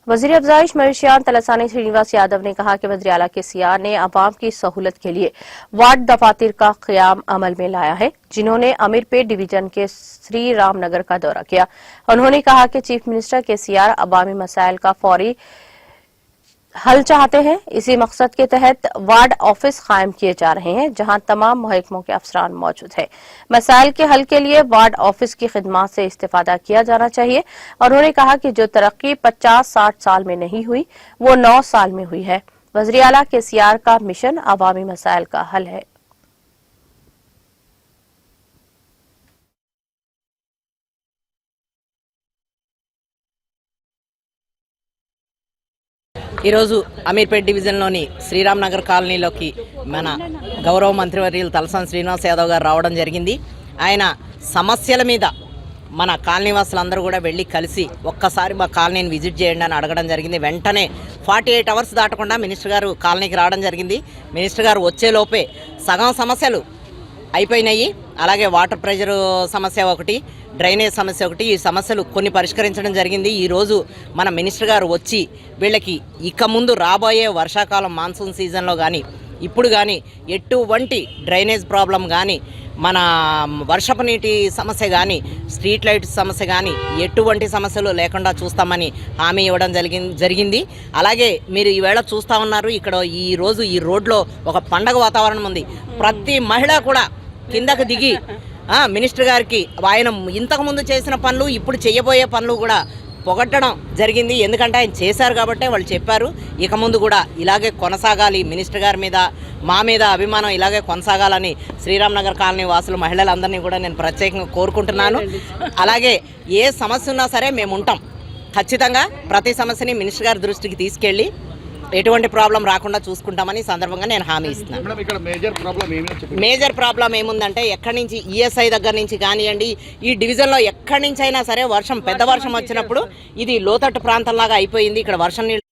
वजीर अफजाइश मवेशियान तलसानी श्रीनिवास यादव ने कहा कि वज़ीर आला के सीआर ने अवाम की सहूलत के लिए वार्ड दफातर का क़याम अमल में लाया है, जिन्होंने अमीरपेट डिवीजन के श्री रामनगर का दौरा किया। उन्होंने कहा कि चीफ मिनिस्टर के सीआर अवामी मसाइल का फौरी हल चाहते हैं। इसी मकसद के तहत वार्ड ऑफिस कायम किए जा रहे हैं, जहां तमाम महकमों के अफसरान मौजूद हैं। मसाइल के हल के लिए वार्ड ऑफिस की खिदमत से इस्तेफादा किया जाना चाहिए। और उन्होंने कहा कि जो तरक्की 50-60 साल में नहीं हुई, वो 9 साल में हुई है। वज़ीर आला के सीआर का मिशन अवामी मसाइल का हल है। ఈరోజు అమీర్పేట్ డివిజన్లోని శ్రీరామ్ నగర్ కాలనీలోకి మన గౌరవ మంత్రివర్యులు తలసాని శ్రీనివాస్ యాదవ్ గారు రావడం జరిగింది. ఆయన సమస్యల మీద మన కాలనీవాసులందరూ కూడా వెళ్ళి కలిసి ఒక్కసారి మా కాలనీని విజిట్ చేయండి అని అడగడం జరిగింది. వెంటనే 48 అవర్స్ దాటకుండా మినిస్టర్ గారు కాలనీకి రావడం జరిగింది. మినిస్టర్ గారు వచ్చేలోపే సగం సమస్యలు అయిపోయినాయి. అలాగే వాటర్ ప్రెషర్ సమస్య ఒకటి, డ్రైనేజ్ సమస్య ఒకటి, ఈ సమస్యలు కొన్ని పరిష్కరించడం జరిగింది. ఈరోజు మన మినిస్టర్ గారు వచ్చి వీళ్ళకి ఇక ముందు రాబోయే వర్షాకాలం మాన్సూన్ సీజన్లో కానీ ఇప్పుడు కానీ ఎటువంటి డ్రైనేజ్ ప్రాబ్లం కానీ, మన వర్షపు నీటి సమస్య కానీ, స్ట్రీట్ లైట్ సమస్య కానీ ఎటువంటి సమస్యలు లేకుండా చూస్తామని హామీ ఇవ్వడం జరిగింది. అలాగే మీరు ఈవేళ చూస్తూ ఉన్నారు, ఇక్కడ ఈరోజు ఈ రోడ్లో ఒక పండగ వాతావరణం ఉంది. ప్రతి మహిళ కూడా కిందకు దిగి మినిస్టర్ గారికి ఆయన ఇంతకుముందు చేసిన పనులు, ఇప్పుడు చేయబోయే పనులు కూడా పొగట్టడం జరిగింది. ఎందుకంటే ఆయన చేశారు కాబట్టి వాళ్ళు చెప్పారు. ఇక ముందు కూడా ఇలాగే కొనసాగాలి, మినిస్టర్ గారి మీద మా మీద అభిమానం ఇలాగే కొనసాగాలని శ్రీరామ్ నగర్ కాలనీ వాసులు మహిళలందరినీ కూడా నేను ప్రత్యేకంగా కోరుకుంటున్నాను. అలాగే ఏ సమస్య ఉన్నా సరే మేము ఉంటాం. ఖచ్చితంగా ప్రతి సమస్యని మినిస్టర్ గారి దృష్టికి తీసుకెళ్ళి ఎటువంటి ప్రాబ్లం రాకుండా చూసుకుంటామని సందర్భంగా నేను హామీ ఇస్తున్నాను. మేజర్ ప్రాబ్లం ఏముందంటే ఎక్కడి నుంచి ఈఎస్ఐ దగ్గర నుంచి కానివ్వండి, ఈ డివిజన్లో ఎక్కడి నుంచి అయినా సరే పెద్ద వర్షం వచ్చినప్పుడు ఇది లోతట్టు ప్రాంతంలాగా అయిపోయింది. ఇక్కడ వర్షం నీళ్ళు